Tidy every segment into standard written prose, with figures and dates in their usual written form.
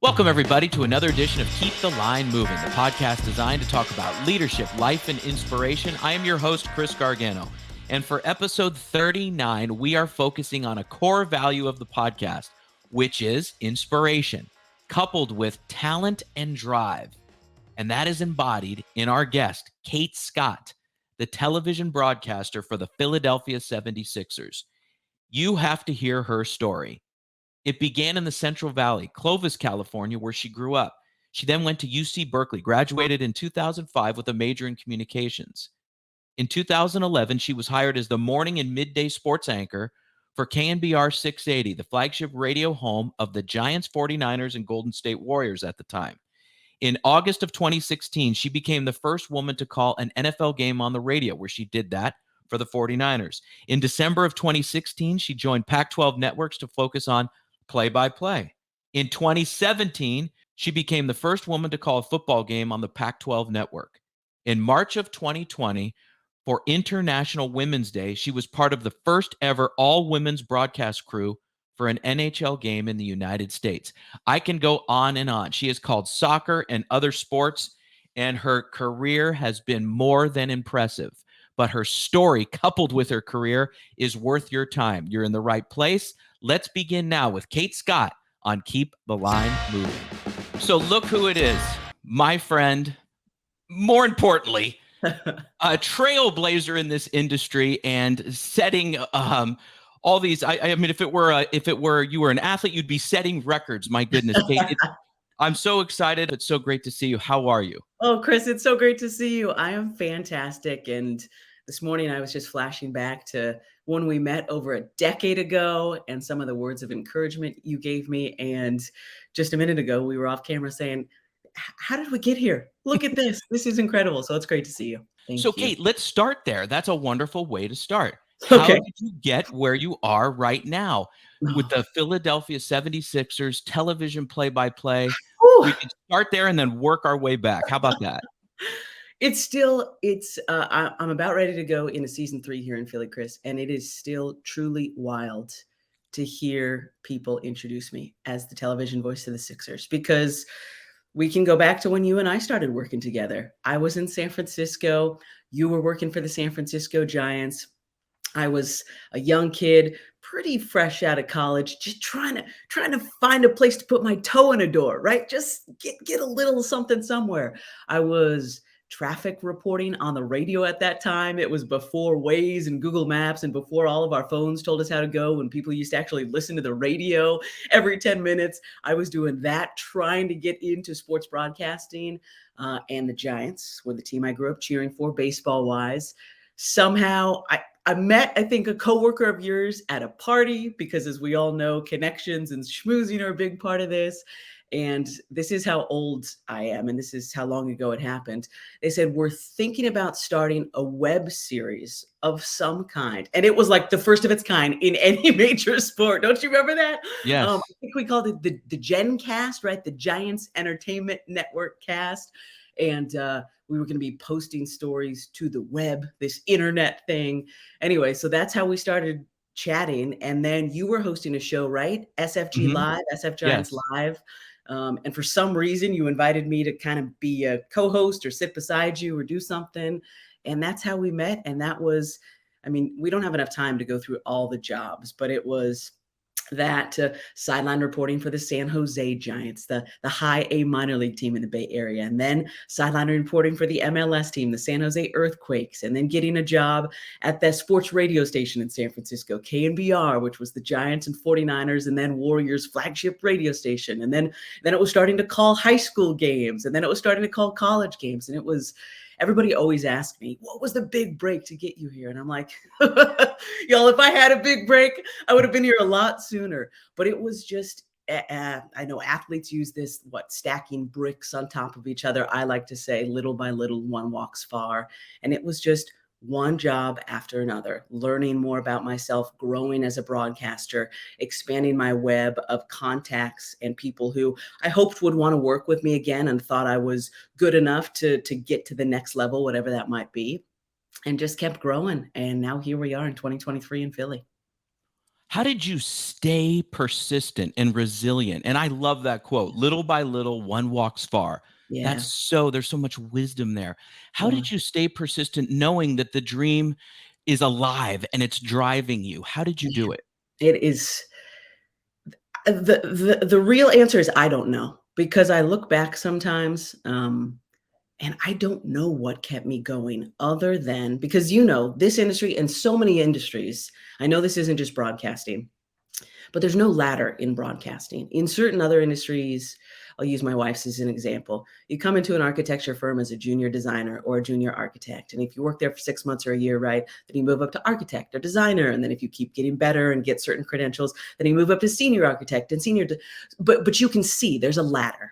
Welcome, everybody, to another edition of Keep the Line Moving, the podcast designed to talk about leadership, life, and inspiration. I am your host, Chris Gargano. And for episode 39, we are focusing on a core value of the podcast, which is inspiration, coupled with talent and drive. And that is embodied in our guest, Kate Scott, the television broadcaster for the Philadelphia 76ers. You have to hear her story. It began in the Central Valley, Clovis, California, where she grew up. She then went to UC Berkeley, graduated in 2005 with a major in communications. In 2011, she was hired as the morning and midday sports anchor for KNBR 680, the flagship radio home of the Giants, 49ers, and Golden State Warriors at the time. In August of 2016, she became the first woman to call an NFL game on the radio, where she did that for the 49ers. In December of 2016, she joined Pac-12 networks to focus on play-by-play. In 2017, she became the first woman to call a football game on the Pac-12 network. In March of 2020, for International Women's Day, she was part of the first ever all-women's broadcast crew for an NHL game in the United States. I can go on and on. She has called soccer and other sports, and her career has been more than impressive. But her story, coupled with her career, is worth your time. You're in the right place. Let's begin now with Kate Scott on Keep the Line Moving. So look who it is, my friend, more importantly, a trailblazer in this industry and setting all these. I mean, if it were you were an athlete, you'd be setting records. My goodness, Kate, I'm so excited. It's so great to see you. How are you? Oh, Chris, it's so great to see you. I am fantastic. And this morning I was just flashing back to when we met over a decade ago and some of the words of encouragement you gave me. And just a minute ago, we were off camera saying, how did we get here? Look at this. This is incredible. So it's great to see you. Thank you. Kate, let's start there. That's a wonderful way to start. Okay. How did you get where you are right now with the Philadelphia 76ers television play-by-play? Whew. We can start there and then work our way back. How about that? I'm about ready to go into season 3 here in Philly, Chris, and it is still truly wild to hear people introduce me as the television voice of the Sixers, because we can go back to when you and I started working together. I was in San Francisco. You were working for the San Francisco Giants. I was a young kid, pretty fresh out of college, just trying to find a place to put my toe in a door, right? Just get a little something somewhere. I was traffic reporting on the radio at that time. It was before Waze and Google Maps and before all of our phones told us how to go, when people used to actually listen to the radio every 10 minutes. I was doing that, trying to get into sports broadcasting, and the Giants were the team I grew up cheering for baseball-wise. Somehow I met, I think, a coworker of yours at a party, because as we all know, connections and schmoozing are a big part of this. And this is how old I am, and this is how long ago it happened. They said, we're thinking about starting a web series of some kind. And it was like the first of its kind in any major sport. Don't you remember that? Yes. I think we called it the Gen Cast, right? The Giants Entertainment Network cast. And we were going to be posting stories to the web, this internet thing. Anyway, so that's how we started chatting. And then you were hosting a show, right? SFG Live, SF Giants Live. And for some reason, you invited me to kind of be a co-host or sit beside you or do something. And that's how we met. And that was, I mean, we don't have enough time to go through all the jobs, but it was that sideline reporting for the San Jose Giants, the high A minor league team in the Bay Area, and then sideline reporting for the MLS team, the San Jose Earthquakes, and then getting a job at the sports radio station in San Francisco, KNBR, which was the Giants and 49ers, and then Warriors flagship radio station. And then it was starting to call high school games, and then it was starting to call college games. And it was, everybody always asked me, what was the big break to get you here? And I'm like, y'all, if I had a big break, I would have been here a lot sooner. But it was just, I know athletes use this, stacking bricks on top of each other. I like to say, little by little, one walks far. And it was just one job after another, learning more about myself, growing as a broadcaster, expanding my web of contacts and people who I hoped would want to work with me again and thought I was good enough to get to the next level, whatever that might be, and just kept growing. And now here we are in 2023 in Philly. How did you stay persistent and resilient? And I love that quote, little by little, one walks far. Yeah. There's so much wisdom there. How Well, did you stay persistent knowing that the dream is alive and it's driving you? How did you yeah, do it? it is the real answer is I don't know, because I look back sometimes, and I don't know what kept me going other than because this industry and so many industries. I know this isn't just broadcasting, but there's no ladder in broadcasting. In certain other industries, I'll use my wife's as an example. You come into an architecture firm as a junior designer or a junior architect. And if you work there for 6 months or a year, right, then you move up to architect or designer. And then if you keep getting better and get certain credentials, then you move up to senior architect and but you can see there's a ladder.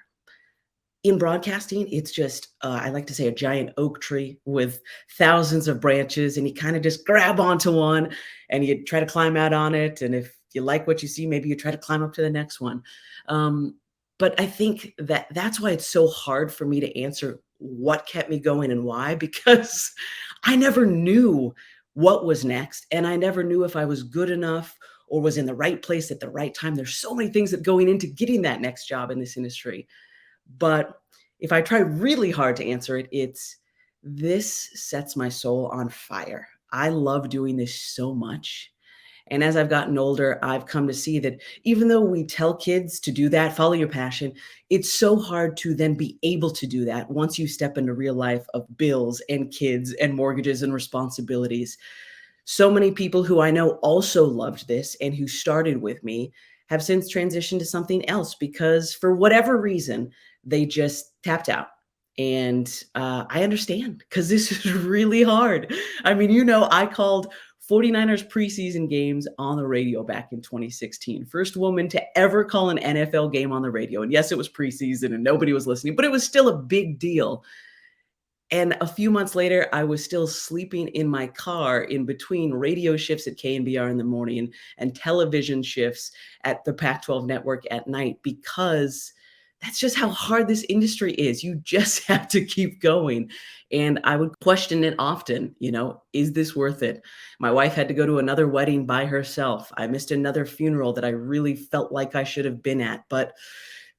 In broadcasting, it's just, I like to say, a giant oak tree with thousands of branches, and you kind of just grab onto one and you try to climb out on it. And if you like what you see, maybe you try to climb up to the next one. Um, but I think that that's why it's so hard for me to answer what kept me going and why, because I never knew what was next. And I never knew if I was good enough or was in the right place at the right time. There's so many things that going into getting that next job in this industry. But if I try really hard to answer it, it's this sets my soul on fire. I love doing this so much. And as I've gotten older, I've come to see that even though we tell kids to do that, follow your passion, it's so hard to then be able to do that once you step into real life of bills and kids and mortgages and responsibilities. So many people who I know also loved this and who started with me have since transitioned to something else because for whatever reason, they just tapped out. And I understand because this is really hard. I mean, I called 49ers preseason games on the radio back in 2016. First woman to ever call an NFL game on the radio. And yes, it was preseason and nobody was listening, but it was still a big deal. And a few months later, I was still sleeping in my car in between radio shifts at KNBR in the morning and television shifts at the Pac-12 network at night because that's just how hard this industry is. You just have to keep going. And I would question it often, is this worth it? My wife had to go to another wedding by herself. I missed another funeral that I really felt like I should have been at, but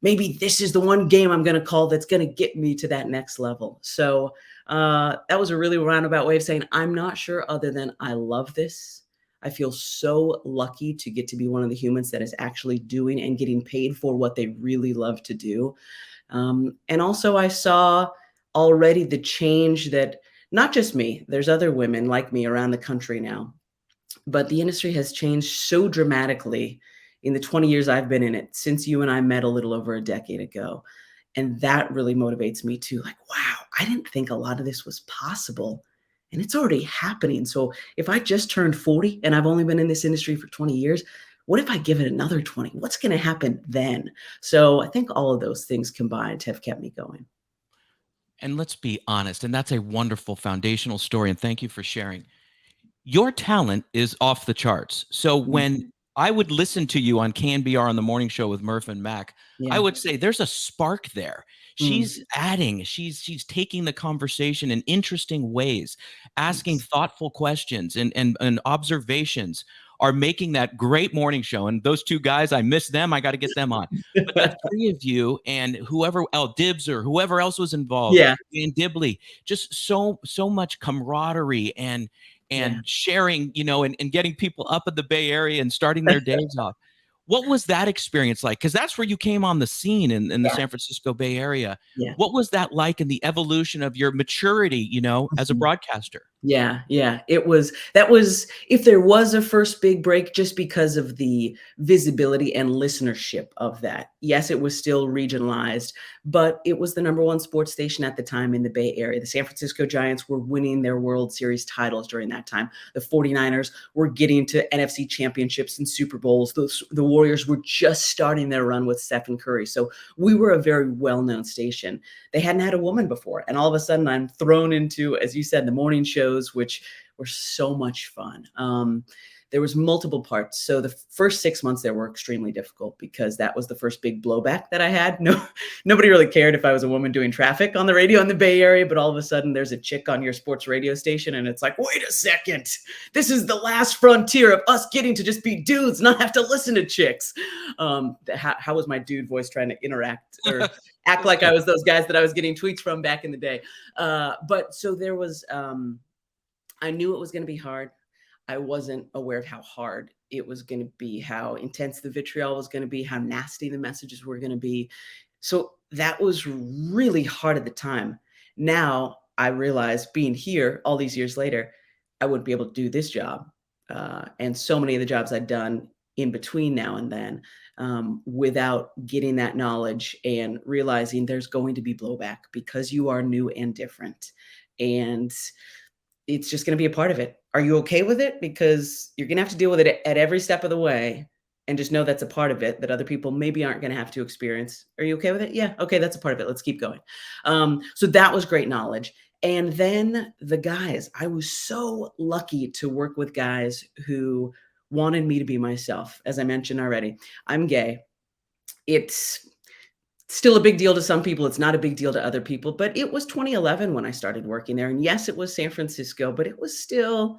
maybe this is the one game I'm going to call that's going to get me to that next level. So that was a really roundabout way of saying I'm not sure, other than I love this. I feel so lucky to get to be one of the humans that is actually doing and getting paid for what they really love to do. And also, I saw already the change that not just me, there's other women like me around the country now, but the industry has changed so dramatically in the 20 years I've been in it since you and I met a little over a decade ago. And that really motivates me too. Like, wow, I didn't think a lot of this was possible. And it's already happening. So if I just turned 40 and I've only been in this industry for 20 years, what if I give it another 20? What's going to happen then? So I think all of those things combined have kept me going. And let's be honest, and that's a wonderful foundational story. And thank you for sharing. Your talent is off the charts. So when Mhm. I would listen to you on KNBR on the morning show with Murph and Mac, I Yeah. would say there's a spark there. Mm. She's adding, she's taking the conversation in interesting ways, asking Yes. thoughtful questions and observations are making that great morning show. And those two guys, I miss them. I got to get them on. But the three of you and whoever else, Dibs or whoever else was involved, Yeah. and Dibley, just so much camaraderie Yeah. and sharing, and getting people up in the Bay Area and starting their days off. What was that experience like? Because that's where you came on the scene in the Yeah. San Francisco Bay Area. Yeah. What was that like in the evolution of your maturity, as a Mhm. broadcaster? Yeah, yeah. That was if there was a first big break just because of the visibility and listenership of that. Yes, it was still regionalized, but it was the number one sports station at the time in the Bay Area. The San Francisco Giants were winning their World Series titles during that time. The 49ers were getting to NFC championships and Super Bowls. The Warriors were just starting their run with Stephen Curry. So we were a very well-known station. They hadn't had a woman before. And all of a sudden I'm thrown into, as you said, the morning shows, which were so much fun. there was multiple parts. So the first 6 months there were extremely difficult because that was the first big blowback that I had. Nobody really cared if I was a woman doing traffic on the radio in the Bay Area, but all of a sudden there's a chick on your sports radio station and it's like, wait a second, this is the last frontier of us getting to just be dudes, not have to listen to chicks. How was my dude voice trying to interact or act like I was those guys that I was getting tweets from back in the day? But so there was, I knew it was going to be hard. I wasn't aware of how hard it was going to be, how intense the vitriol was going to be, how nasty the messages were going to be. So that was really hard at the time. Now I realize, being here all these years later, I wouldn't be able to do this job. And so many of the jobs I'd done in between now and then, without getting that knowledge and realizing there's going to be blowback because you are new and different. And it's just going to be a part of it. Are you okay with it? Because you're going to have to deal with it at every step of the way, and just know that's a part of it that other people maybe aren't going to have to experience. Are you okay with it? Yeah. Okay. That's a part of it. Let's keep going. So that was great knowledge. And then the guys, I was so lucky to work with guys who wanted me to be myself. As I mentioned already, I'm gay. It's still a big deal to some people. It's not a big deal to other people, but it was 2011 when I started working there. And yes, it was San Francisco, but it was still,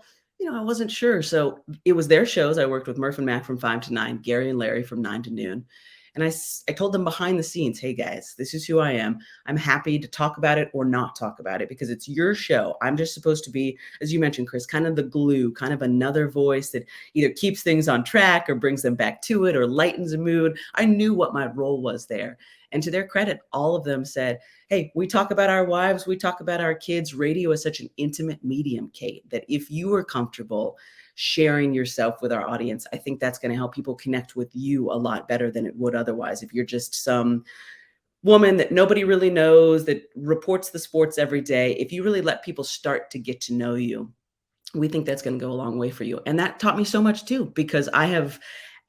I wasn't sure. So it was their shows. I worked with Murph and Mac from 5 to 9, Gary and Larry from 9 to noon. And I told them behind the scenes, hey guys, this is who I am. I'm happy to talk about it or not talk about it because it's your show. I'm just supposed to be, as you mentioned, Chris, kind of the glue, kind of another voice that either keeps things on track or brings them back to it or lightens a mood. I knew what my role was there. And to their credit, all of them said, hey, we talk about our wives, we talk about our kids. Radio is such an intimate medium, Kate, that if you are comfortable sharing yourself with our audience, I think that's going to help people connect with you a lot better than it would otherwise. If you're just some woman that nobody really knows, that reports the sports every day, if you really let people start to get to know you, we think that's going to go a long way for you. And that taught me so much too, because I have,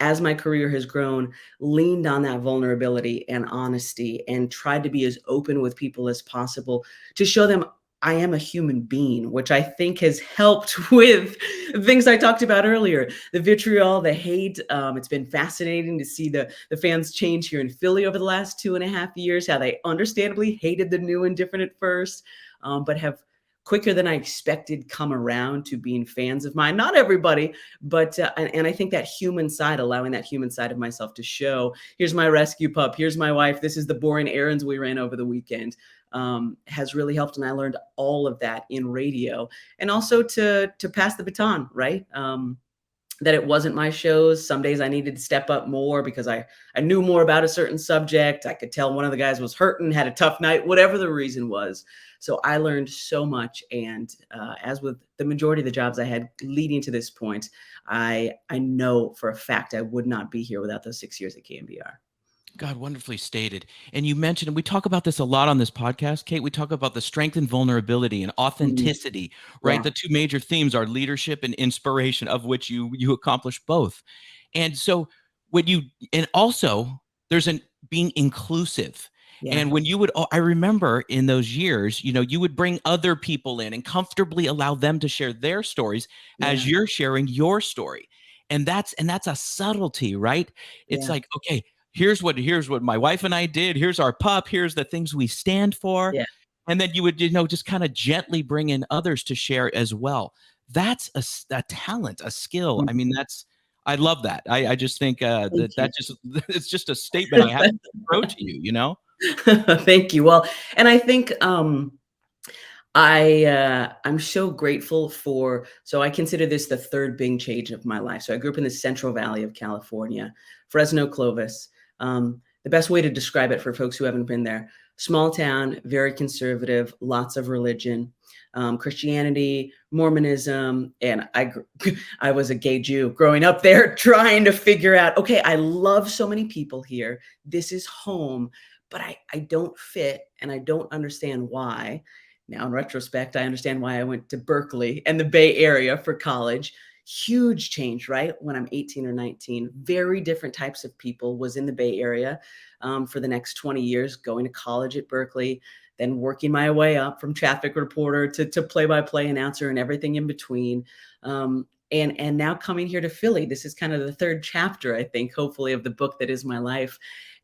as my career has grown, leaned on that vulnerability and honesty and tried to be as open with people as possible to show them I am a human being, which I think has helped with things I talked about earlier, the vitriol, the hate. It's been fascinating to see the fans change here in Philly over the last 2.5 years, how they understandably hated the new and different at first, but have quicker than I expected come around to being fans of mine. Not everybody, but and I think that human side, allowing that human side of myself to show, here's my rescue pup, here's my wife, this is the boring errands we ran over the weekend, has really helped. And I learned all of that in radio, and also to pass the baton, right? That it wasn't my shows. Some days I needed to step up more because I knew more about a certain subject. I could tell one of the guys was hurting, had a tough night, whatever the reason was. So I learned so much. And as with the majority of the jobs I had leading to this point, I know for a fact I would not be here without those 6 years at KMBR. God, wonderfully stated. And you mentioned, and we talk about this a lot on this podcast, Kate, we talk about the strength and vulnerability and authenticity, right? Yeah. The two major themes are leadership and inspiration, of which you accomplish both. And so and also there's being inclusive. Yeah. And when you would, I remember in those years, you would bring other people in and comfortably allow them to share their stories as you're sharing your story. And that's a subtlety, right? It's like, okay, here's what my wife and I did. Here's our pup. Here's the things we stand for. Yeah. And then you would, just kind of gently bring in others to share as well. That's a talent, a skill. I mean, I love that. I just think it's just a statement I have to throw to you, Thank you. Well, and I think, I'm so grateful so I consider this the third big change of my life. So I grew up in the Central Valley of California, Fresno, Clovis. The best way to describe it for folks who haven't been there: small town, very conservative, lots of religion, Christianity, Mormonism. And I was a gay Jew growing up there, trying to figure out, okay, I love so many people here. This is home, but I don't fit and I don't understand why. Now, in retrospect, I understand why I went to Berkeley and the Bay Area for college. Huge change, right? When I'm 18 or 19, very different types of people. Was in the Bay Area for the next 20 years, going to college at Berkeley, then working my way up from traffic reporter to play-by-play announcer and everything in between. And now coming here to Philly, this is kind of the third chapter, I think, hopefully, of the book that is my life.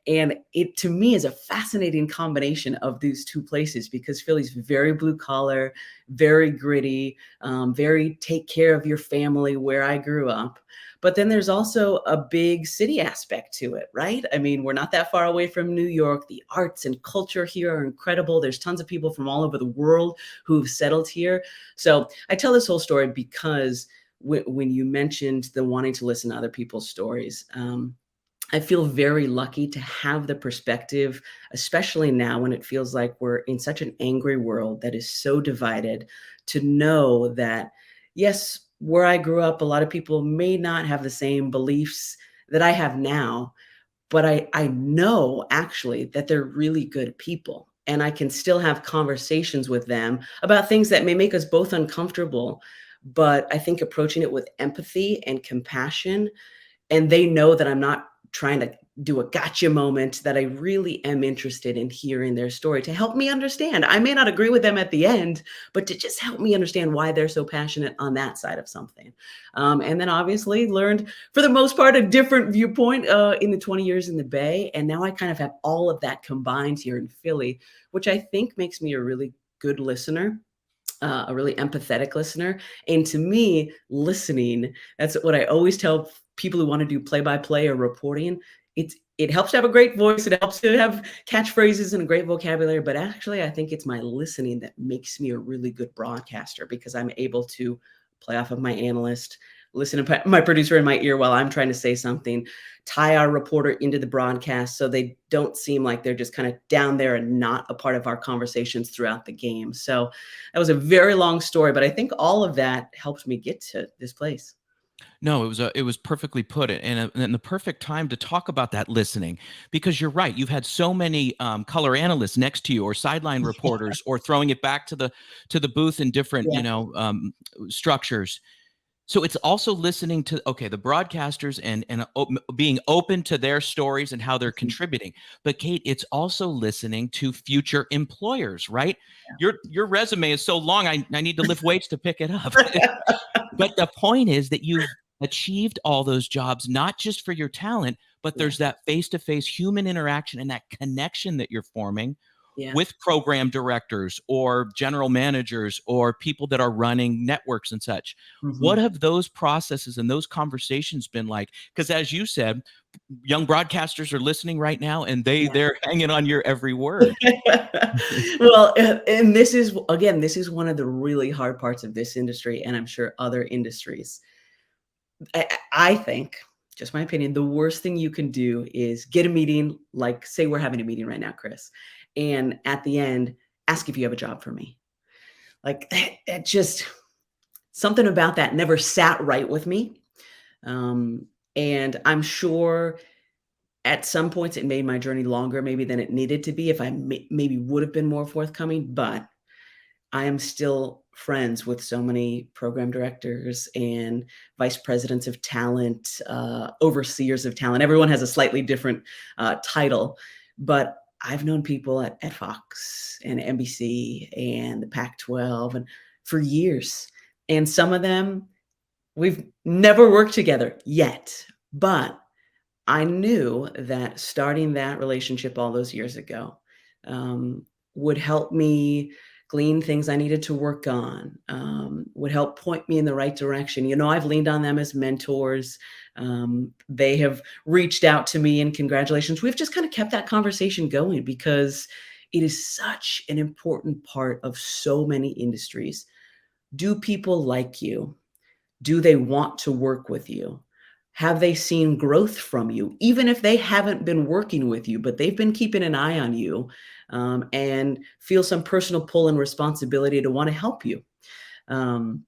And it, to me, is a fascinating combination of these two places, because Philly's very blue collar, very gritty, very take care of your family, where I grew up. But then there's also a big city aspect to it, right? I mean, we're not that far away from New York. The arts and culture here are incredible. There's tons of people from all over the world who've settled here. So I tell this whole story because when you mentioned the wanting to listen to other people's stories, I feel very lucky to have the perspective, especially now when it feels like we're in such an angry world that is so divided, to know that, yes, where I grew up, a lot of people may not have the same beliefs that I have now, but I know actually that they're really good people. And I can still have conversations with them about things that may make us both uncomfortable. But I think approaching it with empathy and compassion, and they know that I'm not trying to do a gotcha moment, that I really am interested in hearing their story to help me understand. I may not agree with them at the end, but to just help me understand why they're so passionate on that side of something. And then obviously learned, for the most part, a different viewpoint in the 20 years in the Bay. And now I kind of have all of that combined here in Philly, which I think makes me a really good listener, a really empathetic listener. And to me, listening, that's what I always tell people who want to do play-by-play or reporting. It helps to have a great voice. It helps to have catchphrases and a great vocabulary. But actually, I think it's my listening that makes me a really good broadcaster, because I'm able to play off of my analyst, listen to my producer in my ear while I'm trying to say something, tie our reporter into the broadcast so they don't seem like they're just kind of down there and not a part of our conversations throughout the game. So that was a very long story, but I think all of that helped me get to this place. No, it was perfectly put, and the perfect time to talk about that listening, because you're right. You've had so many color analysts next to you, or sideline reporters, or throwing it back to the booth in different Yeah. structures. So it's also listening to, okay, the broadcasters, and being open to their stories and how they're Mhm. contributing. But Kate, it's also listening to future employers, right? Your resume is so long, I need to lift weights to pick it up. But the point is that you've achieved all those jobs, not just for your talent, but Yeah. there's that face-to-face human interaction and that connection that you're forming Yeah. with program directors or general managers or people that are running networks and such. What Mhm. have those processes and those conversations been like? Because as you said, young broadcasters are listening right now, and Yeah. they're hanging on your every word. Well, and this is, again, this is one of the really hard parts of this industry, and I'm sure other industries. I think, just my opinion, the worst thing you can do is get a meeting, like say we're having a meeting right now, Chris, and at the end, ask if you have a job for me. Like that just, something about that never sat right with me. Um, and I'm sure at some points it made my journey longer maybe than it needed to be, if I maybe would have been more forthcoming. But I am still friends with so many program directors and vice presidents of talent, overseers of talent. Everyone has a slightly different title, but I've known people at Fox and NBC and the Pac-12 and for years. And some of them, we've never worked together yet, but I knew that starting that relationship all those years ago, um, would help me glean things I needed to work on, would help point me in the right direction. You know, I've leaned on them as mentors. They have reached out to me and congratulations. We've just kind of kept that conversation going, because it is such an important part of so many industries. Do people like you? Do they want to work with you? Have they seen growth from you? Even if they haven't been working with you, but they've been keeping an eye on you, and feel some personal pull and responsibility to want to help you. Um,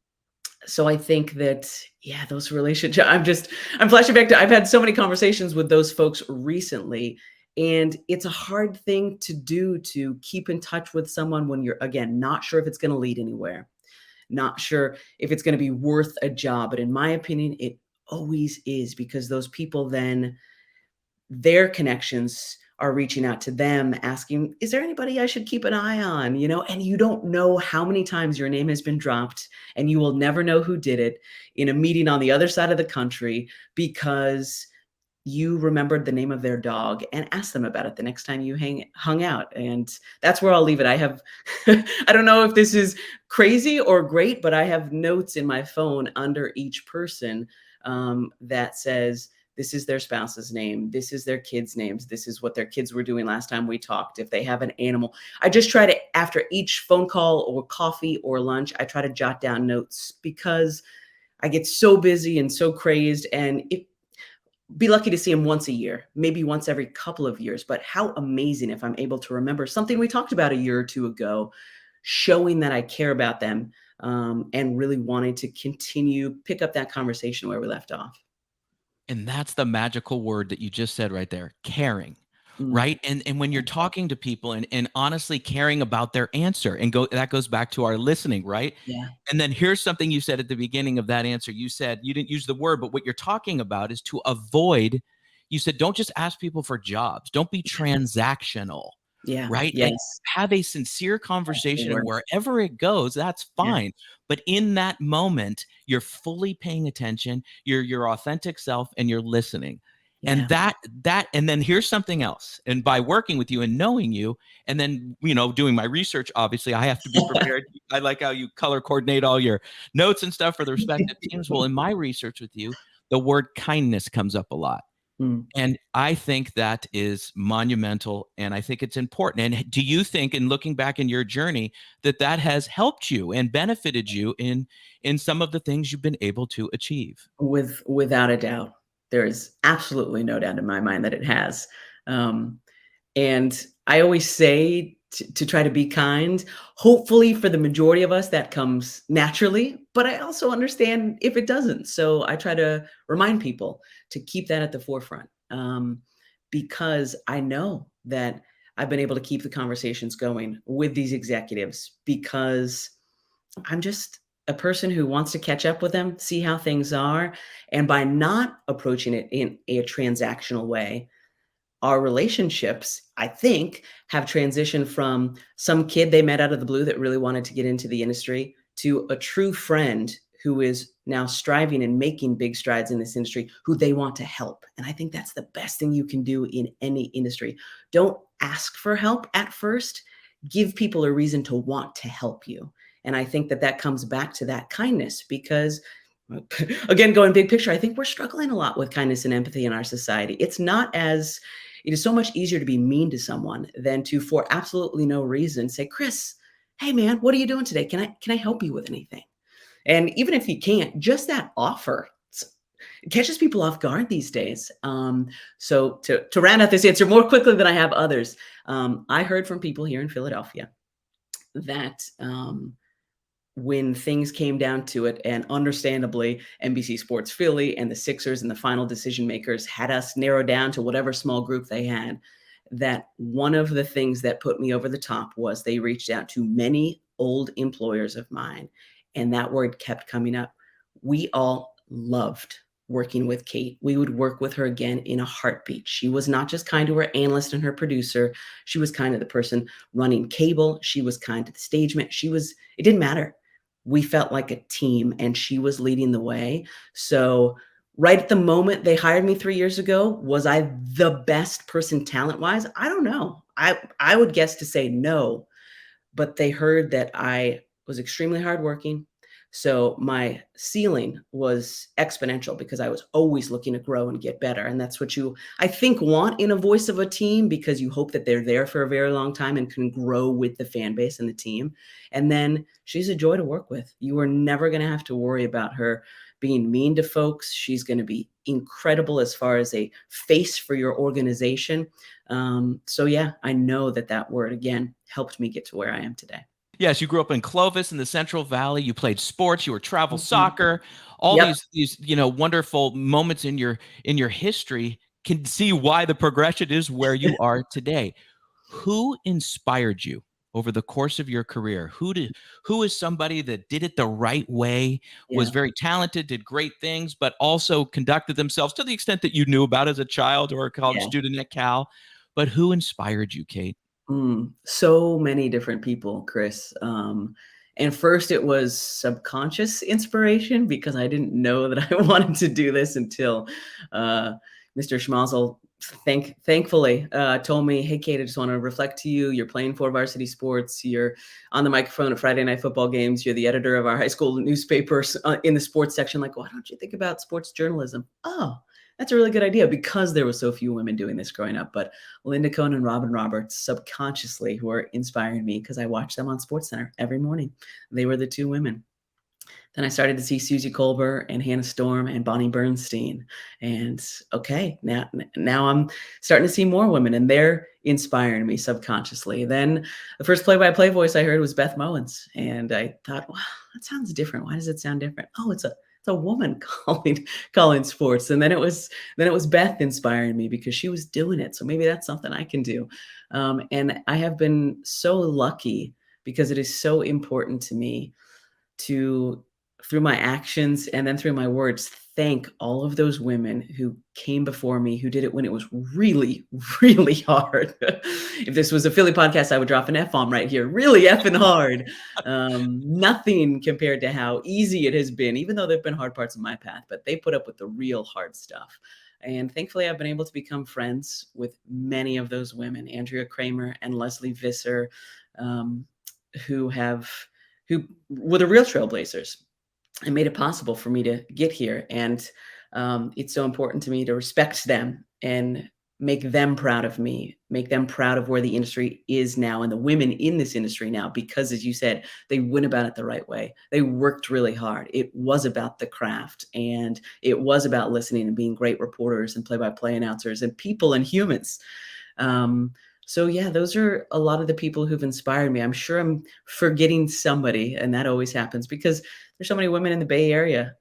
so I think that, yeah, those relationships, I'm flashing back to, I've had so many conversations with those folks recently. And it's a hard thing to do, to keep in touch with someone when you're, again, not sure if it's going to lead anywhere, not sure if it's going to be worth a job. But in my opinion, it always is, because those people then, their connections are reaching out to them asking, is there anybody I should keep an eye on? And you don't know how many times your name has been dropped and you will never know who did it in a meeting on the other side of the country because you remembered the name of their dog and asked them about it the next time you hung out. And that's where I'll leave it. I have, I don't know if this is crazy or great, but I have notes in my phone under each person that says, this is their spouse's name. This is their kids' names. This is what their kids were doing last time we talked. If they have an animal, I just try to, after each phone call or coffee or lunch, I try to jot down notes because I get so busy and so crazed. And be lucky to see him once a year, maybe once every couple of years. But how amazing if I'm able to remember something we talked about a year or two ago, showing that I care about them and really wanting to continue, pick up that conversation where we left off. And that's the magical word that you just said right there, caring. Mm, Right. And when you're talking to people and honestly caring about their answer that goes back to our listening, right? yeah. And then here's something you said at the beginning of that answer. You said you didn't use the word, but what you're talking about is to avoid, you said, don't just ask people for jobs. Don't be transactional, Yeah. right? Like Yes. have a sincere That's the conversation and word. wherever it goes, that's Yeah. fine. But in that moment, you're fully paying attention, you're your authentic self and you're listening. And Yeah. and then here's something else. And by working with you and knowing you, and then, doing my research, obviously I have to be prepared. I like how you color coordinate all your notes and stuff for the respective teams. Well, in my research with you, the word kindness comes up a lot. Mm. And I think that is monumental, and I think it's important. And do you think, in looking back in your journey, that has helped you and benefited you in some of the things you've been able to achieve? Without a doubt, there is absolutely no doubt in my mind that it has. Um, And I always say to try to be kind. Hopefully, for the majority of us, that comes naturally, but I also understand if it doesn't. So I try to remind people to keep that at the forefront because I know that I've been able to keep the conversations going with these executives because I'm just a person who wants to catch up with them, see how things are. And by not approaching it in a transactional way, our relationships, I think, have transitioned from some kid they met out of the blue that really wanted to get into the industry to a true friend who is now striving and making big strides in this industry who they want to help. And I think that's the best thing you can do in any industry. Don't ask for help at first, give people a reason to want to help you. And I think that that comes back to that kindness because again, going big picture, I think we're struggling a lot with kindness and empathy in our society. It is so much easier to be mean to someone than to, for absolutely no reason, say, Chris, hey man, what are you doing today? Can I help you with anything? And even if you can't, just that offer catches people off guard these days. So to round out this answer more quickly than I have others, I heard from people here in Philadelphia that when things came down to it, and understandably, NBC Sports Philly and the Sixers and the final decision makers had us narrow down to whatever small group they had, that one of the things that put me over the top was they reached out to many old employers of mine, and that word kept coming up. We all loved working with Kate. We would work with her again in a heartbeat. She was not just kind to her analyst and her producer. She was kind to the person running cable. She was kind to the stageman. It didn't matter. We felt like a team and she was leading the way. So right at the moment they hired me 3 years ago, was I the best person talent-wise? I don't know. I would guess to say no, but they heard that I was extremely hardworking. So my ceiling was exponential because I was always looking to grow and get better. And that's what you, I think, want in a voice of a team because you hope that they're there for a very long time and can grow with the fan base and the team. And then she's a joy to work with. You are never going to have to worry about her being mean to folks. She's going to be incredible as far as a face for your organization. So yeah, I know that that word again helped me get to where I am today. Yes, you grew up in Clovis in the Central Valley. You played sports. You were travel Mhm. soccer. All Yep. these wonderful moments in your history. Can see why the progression is where you are today. Who inspired you over the course of your career? Who is somebody that did it the right way, was Yeah. very talented, did great things, but also conducted themselves to the extent that you knew about as a child or a college Yeah. student at Cal? But who inspired you, Kate? So many different people, Chris. And first it was subconscious inspiration because I didn't know that I wanted to do this until Mr. Schmazel thankfully told me, "Hey, Kate, I just want to reflect to you. You're playing for varsity sports. You're on the microphone at Friday night football games. You're the editor of our high school newspapers in the sports section. Like, why don't you think about sports journalism?" Oh, that's a really good idea because there were so few women doing this growing up. But Linda Cohn and Robin Roberts subconsciously who are inspiring me because I watch them on SportsCenter every morning. They were the two women. Then I started to see Susie Colbert and Hannah Storm and Bonnie Bernstein. And okay, now I'm starting to see more women and they're inspiring me subconsciously. Then the first play-by-play voice I heard was Beth Mowens. And I thought, wow, that sounds different. Why does it sound different? Oh, it's a woman calling sports. And then it was Beth inspiring me because she was doing it. So maybe that's something I can do. And I have been so lucky because it is so important to me to, through my actions and then through my words, thank all of those women who came before me, who did it when it was really, really hard. If this was a Philly podcast, I would drop an F-bomb right here. Really effing hard. Nothing compared to how easy it has been, even though there've been hard parts of my path, but they put up with the real hard stuff. And thankfully, I've been able to become friends with many of those women, Andrea Kramer and Leslie Visser, um, who were the real trailblazers and made it possible for me to get here. And it's so important to me to respect them and make them proud of me, make them proud of where the industry is now and the women in this industry now, because as you said, they went about it the right way. They worked really hard. It was about the craft and it was about listening and being great reporters and play-by-play announcers and people and humans. So yeah, those are a lot of the people who've inspired me. I'm sure I'm forgetting somebody, and that always happens because there's so many women in the Bay Area.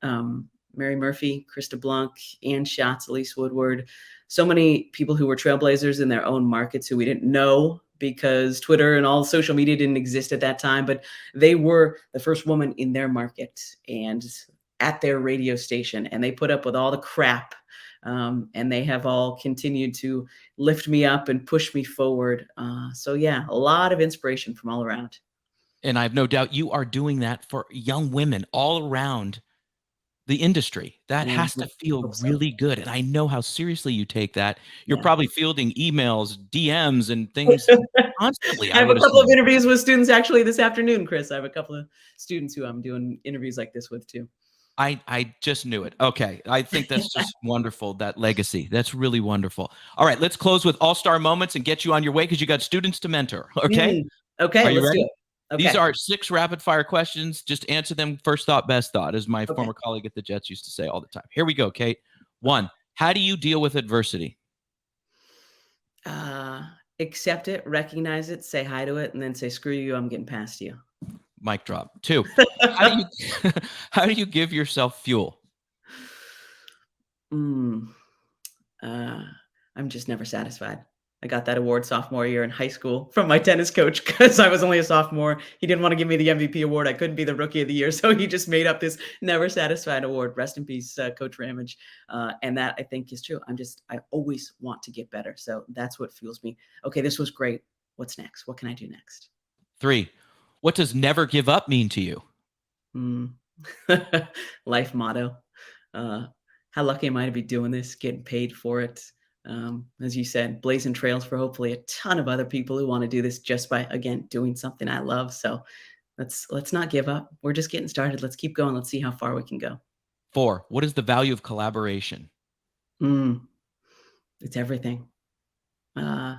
Mary Murphy, Krista Blanc, Ann Schatz, Elise Woodward, so many people who were trailblazers in their own markets who we didn't know because Twitter and all social media didn't exist at that time, but they were the first woman in their market and at their radio station, and they put up with all the crap. And they have all continued to lift me up and push me forward. So yeah, a lot of inspiration from all around. And I have no doubt you are doing that for young women all around the industry. That Yeah, has to feel hope so. really good. And I know how seriously you take that. You're Yeah. probably fielding emails, DMs, and things constantly, I I have a would couple of assume. interviews with students actually this afternoon, Chris. I have a couple of students who I'm doing interviews like this with too. I just knew it. Okay. I think that's just wonderful, that legacy. That's really wonderful. All right, let's close with all-star moments and get you on your way because you got students to mentor. Okay. Okay, Are you let's do ready? it. These Okay. are 6 rapid fire questions. Just answer them first thought, best thought, as my Okay. former colleague at the Jets used to say all the time. Here we go, Kate. 1, how do you deal with adversity? Uh, accept it, recognize it, say hi to it, and then say, screw you, I'm getting past you. Mic drop. 2, how do you how do you give yourself fuel? Mm, uh, I'm just never satisfied. I got that award sophomore year in high school from my tennis coach because I was only a sophomore. He didn't want to give me the MVP award. I couldn't be the rookie of the year. So he just made up this never satisfied award. Rest in peace, Coach Ramage. And that I think is true. I always want to get better. So that's what fuels me. Okay, this was great. What's next? What can I do next? 3, what does never give up mean to you? Mm. Life motto. Uh, how lucky am I to be doing this, getting paid for it? As you said, blazing trails for hopefully a ton of other people who want to do this just by again doing something I love. So let's not give up. We're just getting started. Let's keep going. Let's see how far we can go. 4, what is the value of collaboration? Mm, it's everything. Uh,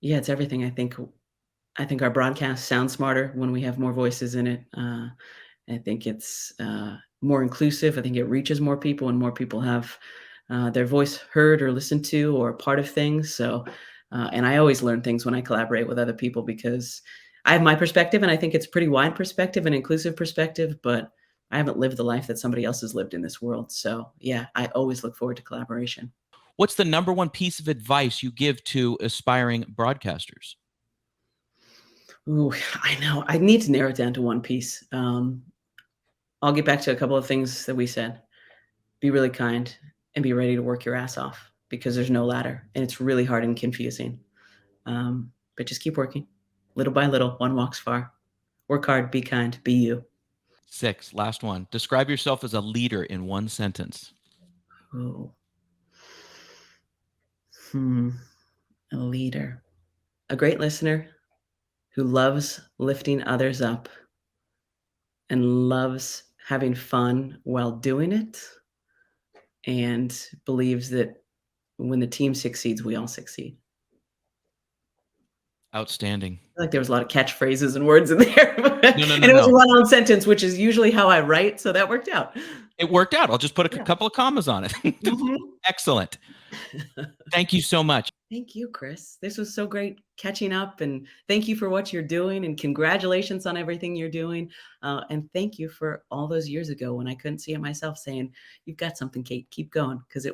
yeah, it's everything. I think our broadcast sounds smarter when we have more voices in it. I think it's more inclusive. I think it reaches more people, and more people have their voice heard or listened to or a part of things. So, and I always learn things when I collaborate with other people because I have my perspective, and I think it's a pretty wide perspective and inclusive perspective. But I haven't lived the life that somebody else has lived in this world. So, yeah, I always look forward to collaboration. What's the number one piece of advice you give to aspiring broadcasters? Ooh, I know. I need to narrow it down to one piece. I'll get back to a couple of things that we said. Be really kind and be ready to work your ass off. because there's no ladder and it's really hard and confusing. But just keep working little by little. One walks far. Work hard, be kind, be you. 6, last one. Describe yourself as a leader in one sentence. Oh, hmm. A leader, a great listener who loves lifting others up and loves having fun while doing it and believes that when the team succeeds, we all succeed. Outstanding. I feel like there was a lot of catchphrases and words in there, No, no, and no, it was a no. run-on sentence, which is usually how I write, so that worked out. It worked out. I'll just put a Yeah. couple of commas on it. Mhm. Excellent. Thank you so much. Thank you, Chris. This was so great catching up, and thank you for what you're doing, and congratulations on everything you're doing. And thank you for all those years ago when I couldn't see it myself saying, "You've got something, Kate. Keep going," because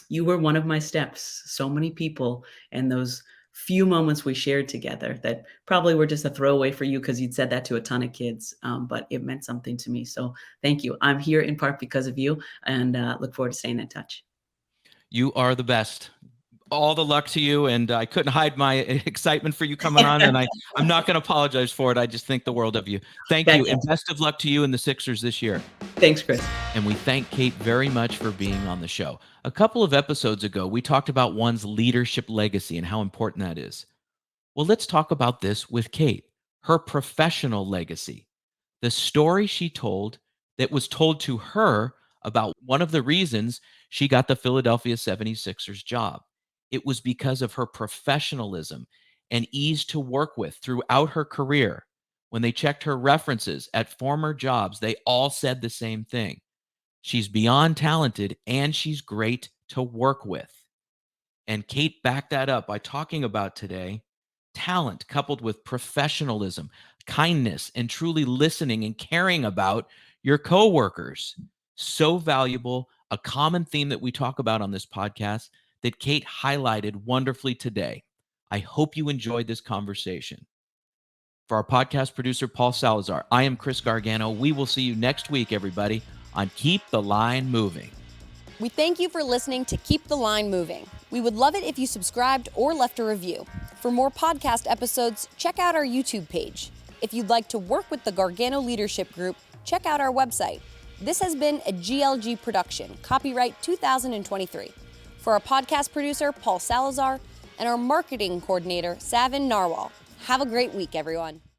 you were one of my steps. So many people, and those few moments we shared together that probably were just a throwaway for you because you'd said that to a ton of kids, but it meant something to me. So thank you. I'm here in part because of you, and look forward to staying in touch. You are the best. All the luck to you, and I couldn't hide my excitement for you coming on, and I'm not going to apologize for it. I just think the world of you. Thank you, and Fantastic. best of luck to you and the Sixers this year. Thanks, Chris. And we thank Kate very much for being on the show. A couple of episodes ago, we talked about one's leadership legacy and how important that is. Well, let's talk about this with Kate, her professional legacy. The story she told that was told to her about one of the reasons she got the Philadelphia 76ers job. It was because of her professionalism and ease to work with throughout her career. When they checked her references at former jobs, they all said the same thing. She's beyond talented and she's great to work with. And Kate backed that up by talking about today talent coupled with professionalism, kindness, and truly listening and caring about your coworkers. So valuable, a common theme that we talk about on this podcast that Kate highlighted wonderfully today. I hope you enjoyed this conversation. For our podcast producer, Paul Salazar, I am Chris Gargano. We will see you next week, everybody, on Keep the Line Moving. We thank you for listening to Keep the Line Moving. We would love it if you subscribed or left a review. For more podcast episodes, check out our YouTube page. If you'd like to work with the Gargano Leadership Group, check out our website. This has been a GLG production, copyright 2023. For our podcast producer, Paul Salazar, and our marketing coordinator, Savin Narwal. Have a great week, everyone.